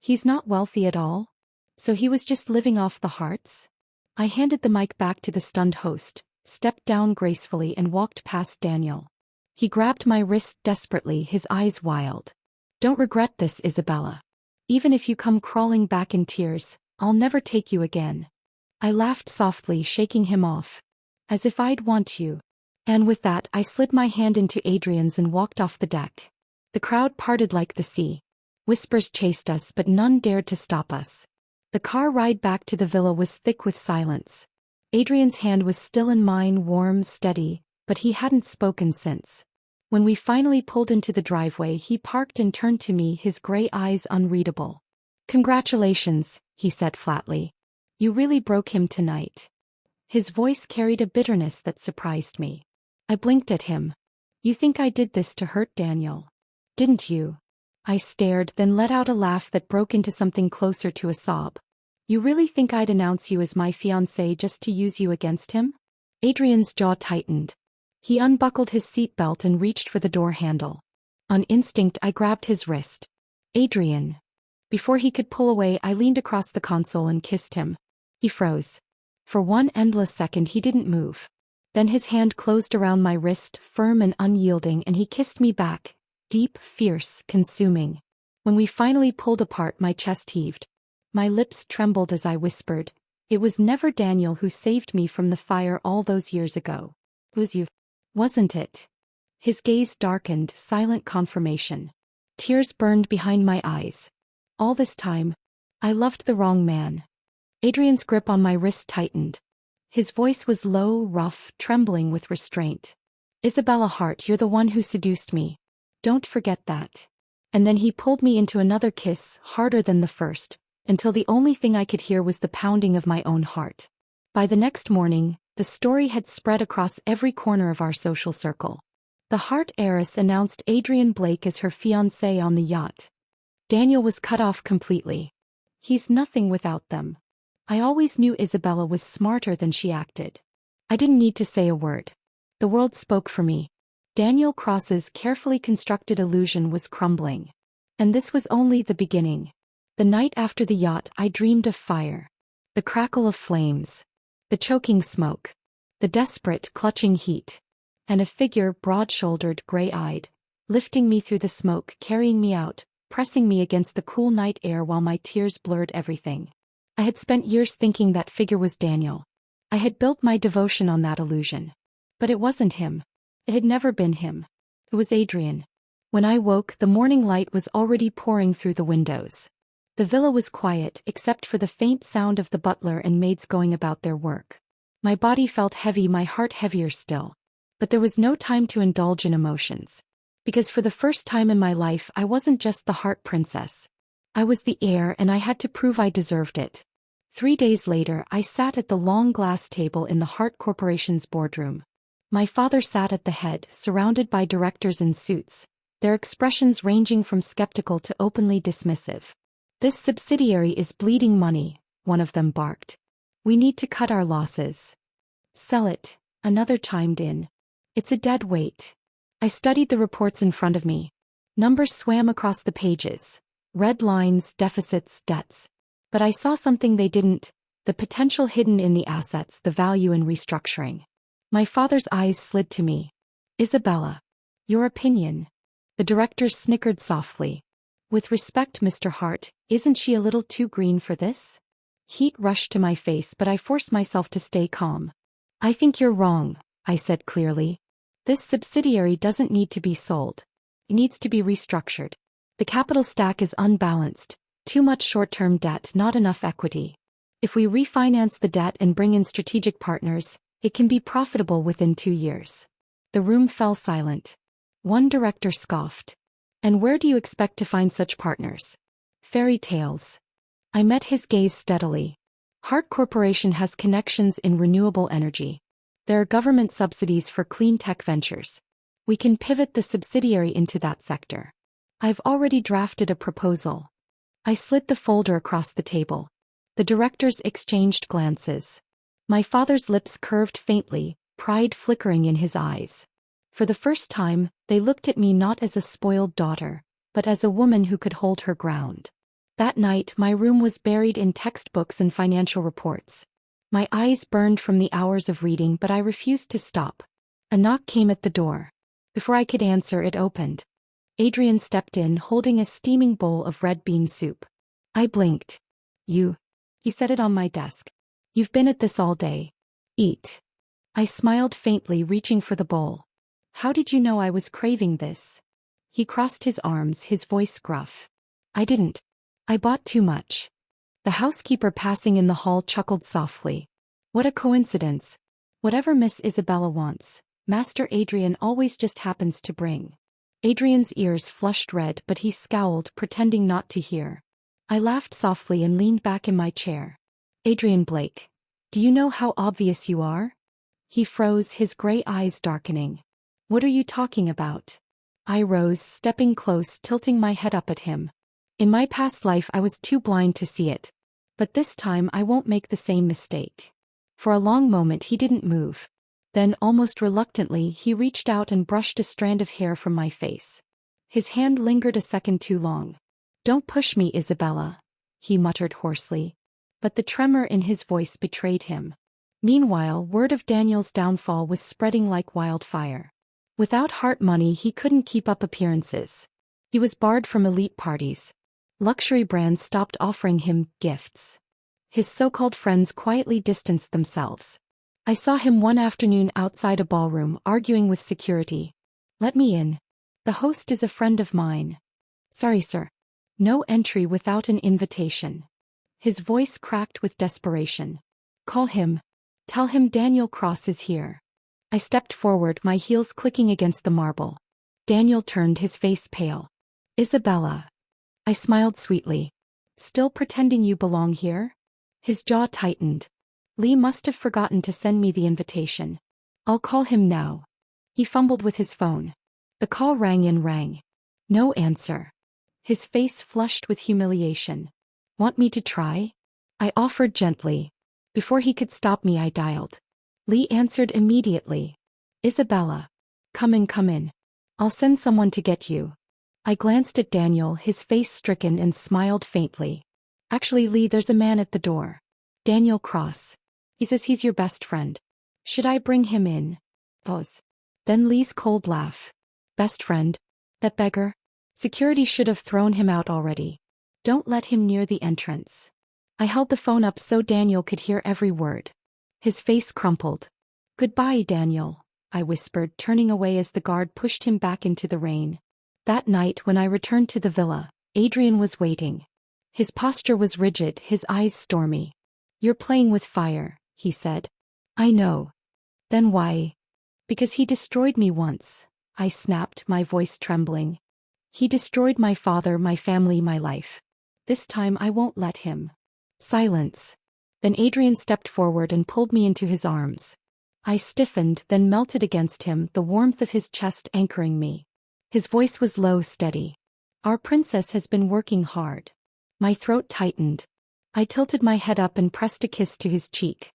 He's not wealthy at all? So he was just living off the Harts?" I handed the mic back to the stunned host, stepped down gracefully, and walked past Daniel. He grabbed my wrist desperately, his eyes wild. "Don't regret this, Isabella. Even if you come crawling back in tears, I'll never take you again." I laughed softly, shaking him off. "As if I'd want you." And with that, I slid my hand into Adrian's and walked off the deck. The crowd parted like the sea. Whispers chased us, but none dared to stop us. The car ride back to the villa was thick with silence. Adrian's hand was still in mine, warm, steady, but he hadn't spoken since. When we finally pulled into the driveway, he parked and turned to me, his gray eyes unreadable. "Congratulations," he said flatly. "You really broke him tonight." His voice carried a bitterness that surprised me. I blinked at him. "You think I did this to hurt Daniel? Didn't you?" I stared, then let out a laugh that broke into something closer to a sob. "You really think I'd announce you as my fiancé just to use you against him?" Adrian's jaw tightened. He unbuckled his seatbelt and reached for the door handle. On instinct, I grabbed his wrist. "Adrian." Before he could pull away, I leaned across the console and kissed him. He froze. For one endless second, he didn't move. Then his hand closed around my wrist, firm and unyielding, and he kissed me back. Deep, fierce, consuming. When we finally pulled apart, my chest heaved. My lips trembled as I whispered, "It was never Daniel who saved me from the fire all those years ago. It was you. Wasn't it?" His gaze darkened, silent confirmation. Tears burned behind my eyes. All this time, I loved the wrong man. Adrian's grip on my wrist tightened. His voice was low, rough, trembling with restraint. "Isabella Hart, you're the one who seduced me. Don't forget that." And then he pulled me into another kiss, harder than the first, until the only thing I could hear was the pounding of my own heart. By the next morning, the story had spread across every corner of our social circle. The Hart heiress announced Adrian Blake as her fiancé on the yacht. Daniel was cut off completely. He's nothing without them. I always knew Isabella was smarter than she acted. I didn't need to say a word. The world spoke for me. Daniel Cross's carefully constructed illusion was crumbling. And this was only the beginning. The night after the yacht, I dreamed of fire. The crackle of flames. The choking smoke. The desperate, clutching heat. And a figure, broad-shouldered, gray-eyed, lifting me through the smoke, carrying me out, pressing me against the cool night air while my tears blurred everything. I had spent years thinking that figure was Daniel. I had built my devotion on that illusion. But it wasn't him. It had never been him. It was Adrian. When I woke, the morning light was already pouring through the windows. The villa was quiet except for the faint sound of the butler and maids going about their work. My body felt heavy, my heart heavier still. But there was no time to indulge in emotions. Because for the first time in my life I wasn't just the heart princess. I was the heir, and I had to prove I deserved it. 3 days later I sat at the long glass table in the Hart Corporation's boardroom. My father sat at the head, surrounded by directors in suits, their expressions ranging from skeptical to openly dismissive. "This subsidiary is bleeding money," one of them barked. "We need to cut our losses." "Sell it," another chimed in. "It's a dead weight." I studied the reports in front of me. Numbers swam across the pages. Red lines, deficits, debts. But I saw something they didn't: the potential hidden in the assets, the value in restructuring. My father's eyes slid to me. "Isabella. Your opinion?" The directors snickered softly. "With respect, Mr. Hart, isn't she a little too green for this?" Heat rushed to my face, but I forced myself to stay calm. "I think you're wrong," I said clearly. "This subsidiary doesn't need to be sold. It needs to be restructured. The capital stack is unbalanced, too much short-term debt, not enough equity. If we refinance the debt and bring in strategic partners, it can be profitable within 2 years." The room fell silent. One director scoffed. "And where do you expect to find such partners?" "Fairy tales." I met his gaze steadily. "Hart Corporation has connections in renewable energy. There are government subsidies for clean tech ventures. We can pivot the subsidiary into that sector. I've already drafted a proposal." I slid the folder across the table. The directors exchanged glances. My father's lips curved faintly, pride flickering in his eyes. For the first time, they looked at me not as a spoiled daughter, but as a woman who could hold her ground. That night, my room was buried in textbooks and financial reports. My eyes burned from the hours of reading, but I refused to stop. A knock came at the door. Before I could answer, it opened. Adrian stepped in, holding a steaming bowl of red bean soup. I blinked. "You?" He set it on my desk. "You've been at this all day. Eat." I smiled faintly, reaching for the bowl. "How did you know I was craving this?" He crossed his arms, his voice gruff. "I didn't. I bought too much." The housekeeper passing in the hall chuckled softly. "What a coincidence. Whatever Miss Isabella wants, Master Adrian always just happens to bring." Adrian's ears flushed red, but he scowled, pretending not to hear. I laughed softly and leaned back in my chair. "Adrian Blake, do you know how obvious you are?" He froze, his gray eyes darkening. "What are you talking about?" I rose, stepping close, tilting my head up at him. "In my past life I was too blind to see it. But this time I won't make the same mistake." For a long moment he didn't move. Then, almost reluctantly, he reached out and brushed a strand of hair from my face. His hand lingered a second too long. "Don't push me, Isabella," he muttered hoarsely. But the tremor in his voice betrayed him. Meanwhile, word of Daniel's downfall was spreading like wildfire. Without Hart money, he couldn't keep up appearances. He was barred from elite parties. Luxury brands stopped offering him gifts. His so-called friends quietly distanced themselves. I saw him one afternoon outside a ballroom, arguing with security. "Let me in. The host is a friend of mine." "Sorry, sir. No entry without an invitation." His voice cracked with desperation. "Call him. Tell him Daniel Cross is here." I stepped forward, my heels clicking against the marble. Daniel turned, his face pale. "Isabella." I smiled sweetly. "Still pretending you belong here?" His jaw tightened. "Lee must have forgotten to send me the invitation. I'll call him now." He fumbled with his phone. The call rang and rang. No answer. His face flushed with humiliation. "Want me to try?" I offered gently. Before he could stop me, I dialed. Lee answered immediately. "Isabella. Come in, come in. I'll send someone to get you." I glanced at Daniel, his face stricken, and smiled faintly. "Actually, Lee, there's a man at the door. Daniel Cross. He says he's your best friend. Should I bring him in?" Pause. Then Lee's cold laugh. "Best friend? That beggar? Security should have thrown him out already. Don't let him near the entrance. I held the phone up so Daniel could hear every word. His face crumpled. Goodbye, Daniel, I whispered, turning away as the guard pushed him back into the rain. That night when I returned to the villa, Adrian was waiting. His posture was rigid, his eyes stormy. You're playing with fire, he said. I know. Then why? Because he destroyed me once, I snapped, my voice trembling. He destroyed my father, my family, my life. This time I won't let him. Silence. Then Adrian stepped forward and pulled me into his arms. I stiffened, then melted against him, the warmth of his chest anchoring me. His voice was low, steady. Our princess has been working hard. My throat tightened. I tilted my head up and pressed a kiss to his cheek.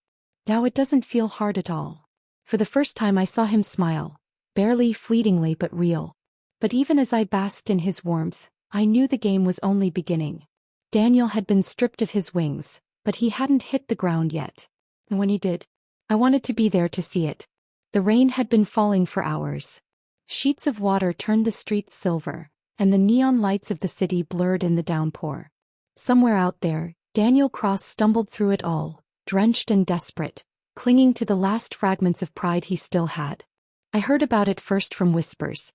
Now it doesn't feel hard at all. For the first time I saw him smile, barely, fleetingly, but real. But even as I basked in his warmth, I knew the game was only beginning. Daniel had been stripped of his wings, but he hadn't hit the ground yet. And when he did, I wanted to be there to see it. The rain had been falling for hours. Sheets of water turned the streets silver, and the neon lights of the city blurred in the downpour. Somewhere out there, Daniel Cross stumbled through it all, drenched and desperate, clinging to the last fragments of pride he still had. I heard about it first from whispers.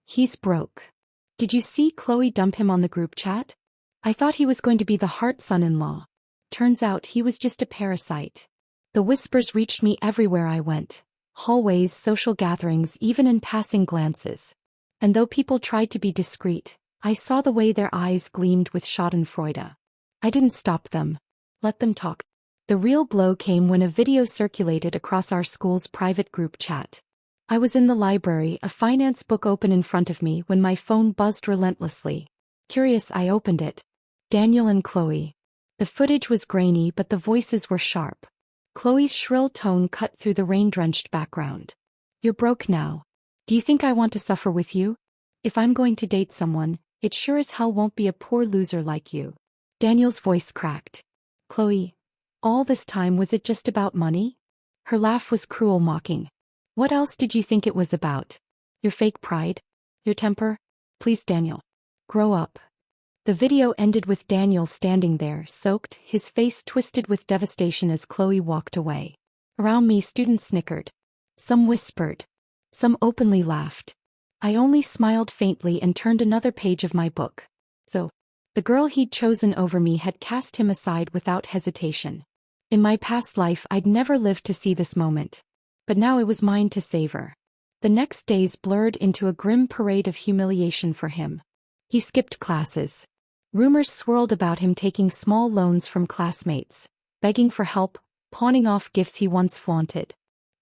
He's broke. Did you see Chloe dump him on the group chat? I thought he was going to be the heart son-in-law. Turns out he was just a parasite. The whispers reached me everywhere I went. Hallways, social gatherings, even in passing glances. And though people tried to be discreet, I saw the way their eyes gleamed with schadenfreude. I didn't stop them. Let them talk. The real blow came when a video circulated across our school's private group chat. I was in the library, a finance book open in front of me, when my phone buzzed relentlessly. Curious, I opened it. Daniel and Chloe. The footage was grainy, but the voices were sharp. Chloe's shrill tone cut through the rain-drenched background. You're broke now. Do you think I want to suffer with you? If I'm going to date someone, it sure as hell won't be a poor loser like you. Daniel's voice cracked. Chloe, all this time was it just about money? Her laugh was cruel, mocking. What else did you think it was about? Your fake pride? Your temper? Please, Daniel. Grow up. The video ended with Daniel standing there, soaked, his face twisted with devastation as Chloe walked away. Around me, students snickered. Some whispered. Some openly laughed. I only smiled faintly and turned another page of my book. So, the girl he'd chosen over me had cast him aside without hesitation. In my past life, I'd never lived to see this moment. But now it was mine to savor. The next days blurred into a grim parade of humiliation for him. He skipped classes. Rumors swirled about him taking small loans from classmates, begging for help, pawning off gifts he once flaunted.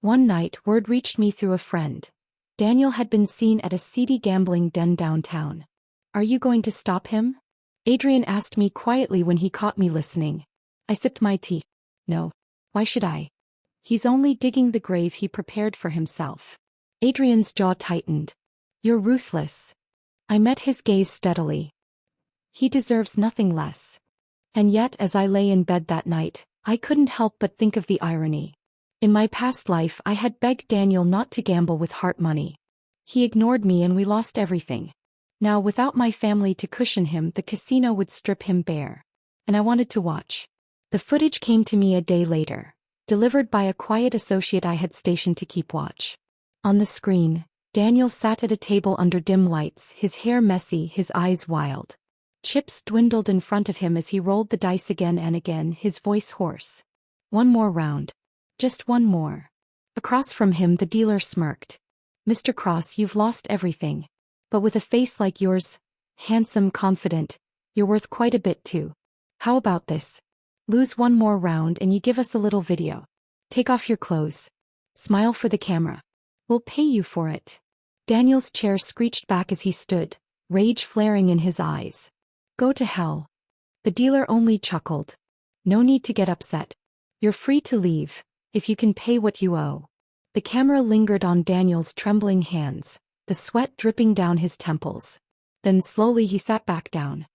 One night, word reached me through a friend. Daniel had been seen at a seedy gambling den downtown. Are you going to stop him? Adrian asked me quietly when he caught me listening. I sipped my tea. No. Why should I? He's only digging the grave he prepared for himself. Adrian's jaw tightened. You're ruthless. I met his gaze steadily. He deserves nothing less. And yet, as I lay in bed that night, I couldn't help but think of the irony. In my past life, I had begged Daniel not to gamble with heart money. He ignored me and we lost everything. Now, without my family to cushion him, the casino would strip him bare. And I wanted to watch. The footage came to me a day later, delivered by a quiet associate I had stationed to keep watch. On the screen, Daniel sat at a table under dim lights, his hair messy, his eyes wild. Chips dwindled in front of him as he rolled the dice again and again, his voice hoarse. One more round. Just one more. Across from him the dealer smirked. Mr. Cross, you've lost everything. But with a face like yours, handsome, confident, you're worth quite a bit too. How about this? Lose one more round and you give us a little video. Take off your clothes. Smile for the camera. We'll pay you for it. Daniel's chair screeched back as he stood, rage flaring in his eyes. Go to hell. The dealer only chuckled. No need to get upset. You're free to leave, if you can pay what you owe. The camera lingered on Daniel's trembling hands, the sweat dripping down his temples. Then slowly he sat back down.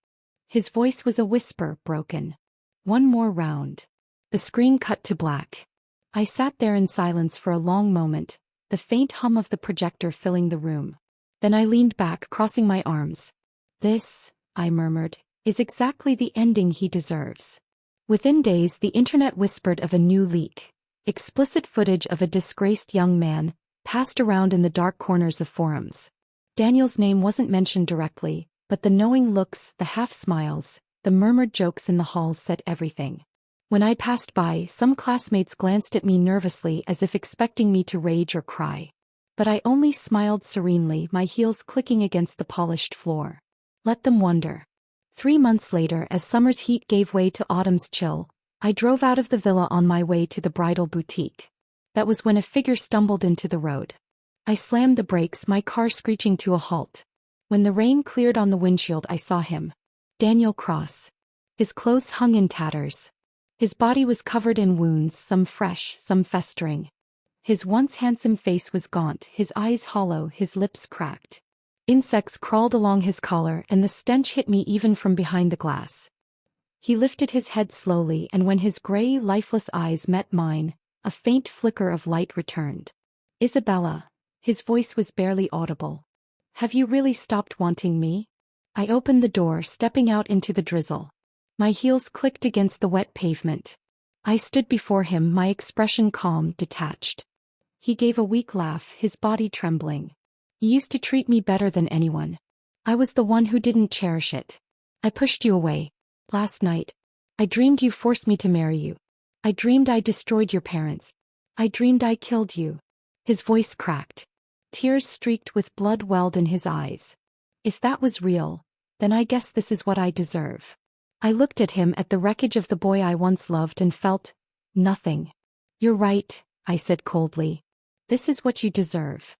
His voice was a whisper, broken. One more round. The screen cut to black. I sat there in silence for a long moment, the faint hum of the projector filling the room. Then I leaned back, crossing my arms. This, I murmured, is exactly the ending he deserves. Within days the internet whispered of a new leak. Explicit footage of a disgraced young man, passed around in the dark corners of forums. Daniel's name wasn't mentioned directly, but the knowing looks, the half-smiles, the murmured jokes in the halls said everything. When I passed by, some classmates glanced at me nervously as if expecting me to rage or cry. But I only smiled serenely, my heels clicking against the polished floor. Let them wonder. 3 months later, as summer's heat gave way to autumn's chill, I drove out of the villa on my way to the bridal boutique. That was when a figure stumbled into the road. I slammed the brakes, my car screeching to a halt. When the rain cleared on the windshield, I saw him. Daniel Cross. His clothes hung in tatters. His body was covered in wounds, some fresh, some festering. His once handsome face was gaunt, his eyes hollow, his lips cracked. Insects crawled along his collar, and the stench hit me even from behind the glass. He lifted his head slowly, and when his gray, lifeless eyes met mine, a faint flicker of light returned. Isabella. His voice was barely audible. Have you really stopped wanting me? I opened the door, stepping out into the drizzle. My heels clicked against the wet pavement. I stood before him, my expression calm, detached. He gave a weak laugh, his body trembling. You used to treat me better than anyone. I was the one who didn't cherish it. I pushed you away. Last night. I dreamed you forced me to marry you. I dreamed I destroyed your parents. I dreamed I killed you. His voice cracked. Tears streaked with blood welled in his eyes. If that was real, then I guess this is what I deserve. I looked at him, at the wreckage of the boy I once loved, and felt nothing. You're right, I said coldly. This is what you deserve.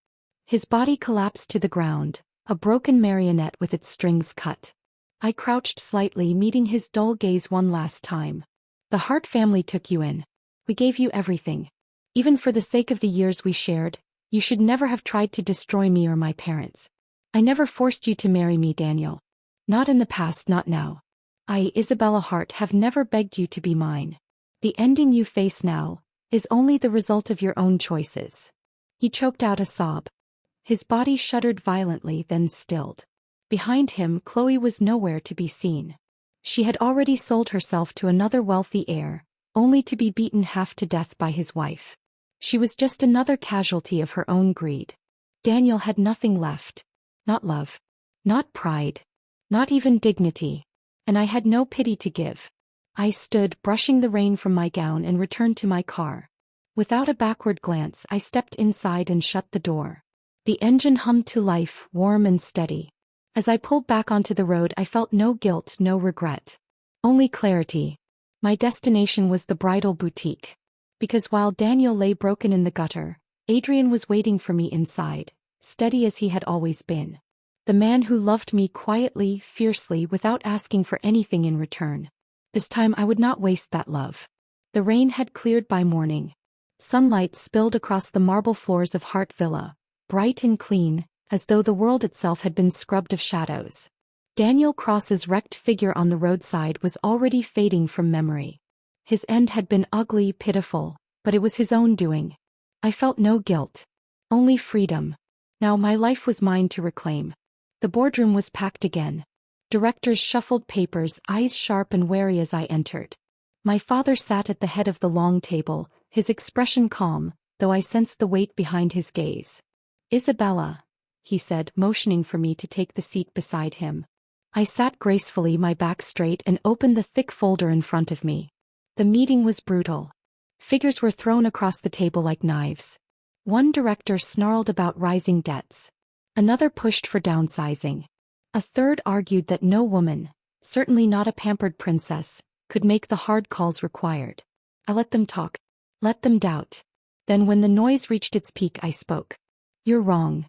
His body collapsed to the ground, a broken marionette with its strings cut. I crouched slightly, meeting his dull gaze one last time. The Hart family took you in. We gave you everything. Even for the sake of the years we shared, you should never have tried to destroy me or my parents. I never forced you to marry me, Daniel. Not in the past, not now. I, Isabella Hart, have never begged you to be mine. The ending you face now is only the result of your own choices. He choked out a sob. His body shuddered violently, then stilled. Behind him, Chloe was nowhere to be seen. She had already sold herself to another wealthy heir, only to be beaten half to death by his wife. She was just another casualty of her own greed. Daniel had nothing left. Not love. Not pride. Not even dignity. And I had no pity to give. I stood, brushing the rain from my gown, and returned to my car. Without a backward glance, I stepped inside and shut the door. The engine hummed to life, warm and steady. As I pulled back onto the road, I felt no guilt, no regret. Only clarity. My destination was the bridal boutique. Because while Daniel lay broken in the gutter, Adrian was waiting for me inside, steady as he had always been. The man who loved me quietly, fiercely, without asking for anything in return. This time I would not waste that love. The rain had cleared by morning. Sunlight spilled across the marble floors of Hart Villa, bright and clean, as though the world itself had been scrubbed of shadows. Daniel Cross's wrecked figure on the roadside was already fading from memory. His end had been ugly, pitiful, but it was his own doing. I felt no guilt. Only freedom. Now my life was mine to reclaim. The boardroom was packed again. Directors shuffled papers, eyes sharp and wary as I entered. My father sat at the head of the long table, his expression calm, though I sensed the weight behind his gaze. Isabella, he said, motioning for me to take the seat beside him. I sat gracefully, my back straight, and opened the thick folder in front of me. The meeting was brutal. Figures were thrown across the table like knives. One director snarled about rising debts. Another pushed for downsizing. A third argued that no woman, certainly not a pampered princess, could make the hard calls required. I let them talk. Let them doubt. Then when the noise reached its peak, I spoke. You're wrong.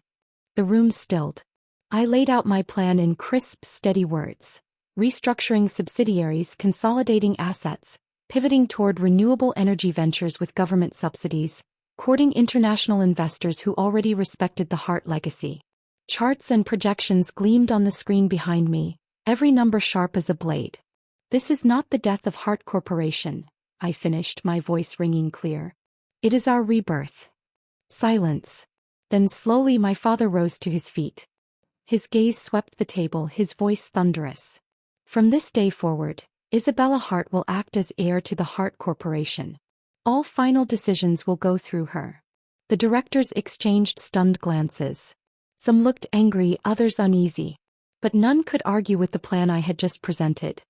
The room stilled. I laid out my plan in crisp, steady words. Restructuring subsidiaries, consolidating assets, pivoting toward renewable energy ventures with government subsidies, courting international investors who already respected the Hart legacy. Charts and projections gleamed on the screen behind me, every number sharp as a blade. This is not the death of Hart Corporation, I finished, my voice ringing clear. It is our rebirth. Silence. Then slowly my father rose to his feet. His gaze swept the table, his voice thunderous. From this day forward, Isabella Hart will act as heir to the Hart Corporation. All final decisions will go through her. The directors exchanged stunned glances. Some looked angry, others uneasy. But none could argue with the plan I had just presented.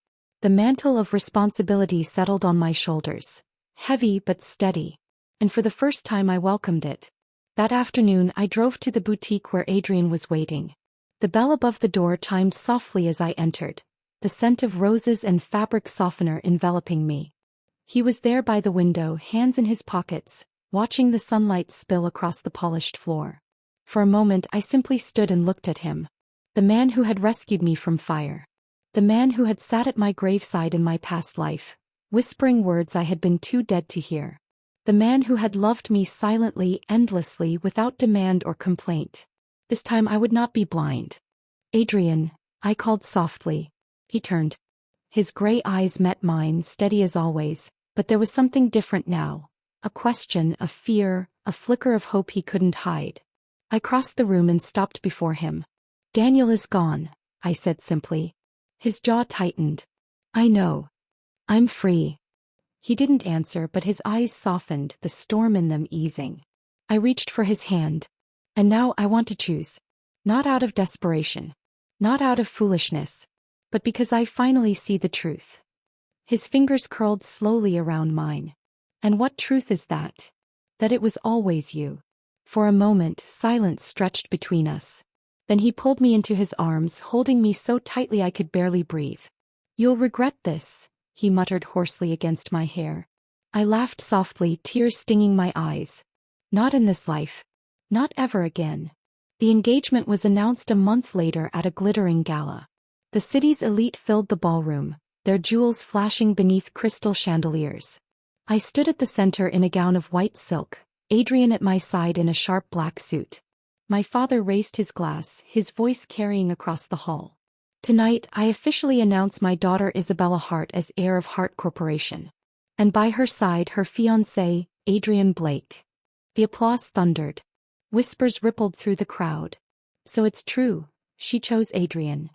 The mantle of responsibility settled on my shoulders. Heavy but steady. And for the first time I welcomed it. That afternoon I drove to the boutique where Adrian was waiting. The bell above the door chimed softly as I entered, the scent of roses and fabric softener enveloping me. He was there by the window, hands in his pockets, watching the sunlight spill across the polished floor. For a moment I simply stood and looked at him. The man who had rescued me from fire. The man who had sat at my graveside in my past life, whispering words I had been too dead to hear. The man who had loved me silently, endlessly, without demand or complaint. This time I would not be blind. Adrian, I called softly. He turned. His gray eyes met mine, steady as always, but there was something different now. A question, a fear, a flicker of hope he couldn't hide. I crossed the room and stopped before him. Daniel is gone, I said simply. His jaw tightened. I know. I'm free. He didn't answer, but his eyes softened, the storm in them easing. I reached for his hand. And now I want to choose. Not out of desperation. Not out of foolishness. But because I finally see the truth. His fingers curled slowly around mine. And what truth is that? That it was always you. For a moment, silence stretched between us. Then he pulled me into his arms, holding me so tightly I could barely breathe. You'll regret this, he muttered hoarsely against my hair. I laughed softly, tears stinging my eyes. Not in this life. Not ever again. The engagement was announced a month later at a glittering gala. The city's elite filled the ballroom, their jewels flashing beneath crystal chandeliers. I stood at the center in a gown of white silk, Adrian at my side in a sharp black suit. My father raised his glass, his voice carrying across the hall. Tonight, I officially announce my daughter Isabella Hart as heir of Hart Corporation. And by her side her fiancé, Adrian Blake. The applause thundered. Whispers rippled through the crowd. So it's true, she chose Adrian.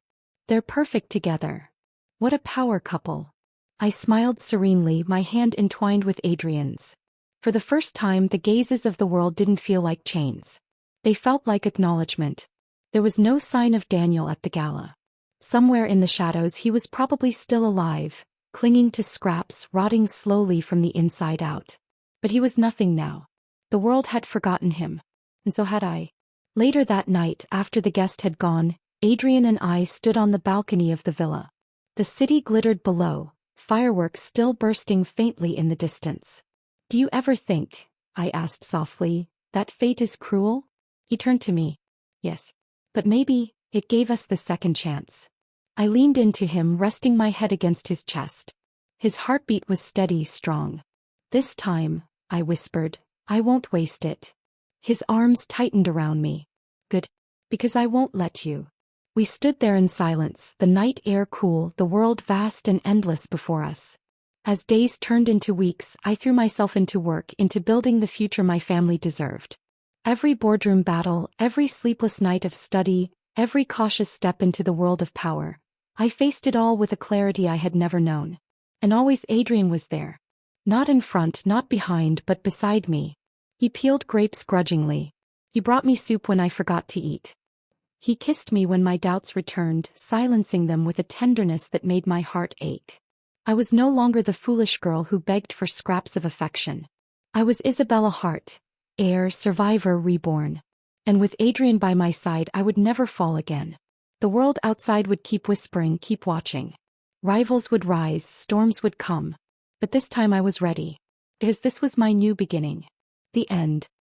They're perfect together. What a power couple. I smiled serenely, my hand entwined with Adrian's. For the first time the gazes of the world didn't feel like chains. They felt like acknowledgement. There was no sign of Daniel at the gala. Somewhere in the shadows he was probably still alive, clinging to scraps, rotting slowly from the inside out. But he was nothing now. The world had forgotten him. And so had I. Later that night, after the guest had gone, Adrian and I stood on the balcony of the villa. The city glittered below, fireworks still bursting faintly in the distance. Do you ever think, I asked softly, that fate is cruel? He turned to me. Yes. But maybe, it gave us the second chance. I leaned into him, resting my head against his chest. His heartbeat was steady, strong. This time, I whispered, I won't waste it. His arms tightened around me. Good. Because I won't let you. We stood there in silence, the night air cool, the world vast and endless before us. As days turned into weeks, I threw myself into work, into building the future my family deserved. Every boardroom battle, every sleepless night of study, every cautious step into the world of power, I faced it all with a clarity I had never known. And always Adrian was there. Not in front, not behind, but beside me. He peeled grapes grudgingly. He brought me soup when I forgot to eat. He kissed me when my doubts returned, silencing them with a tenderness that made my heart ache. I was no longer the foolish girl who begged for scraps of affection. I was Isabella Hart, heir, survivor, reborn. And with Adrian by my side I would never fall again. The world outside would keep whispering, keep watching. Rivals would rise, storms would come. But this time I was ready. Because this was my new beginning. The end.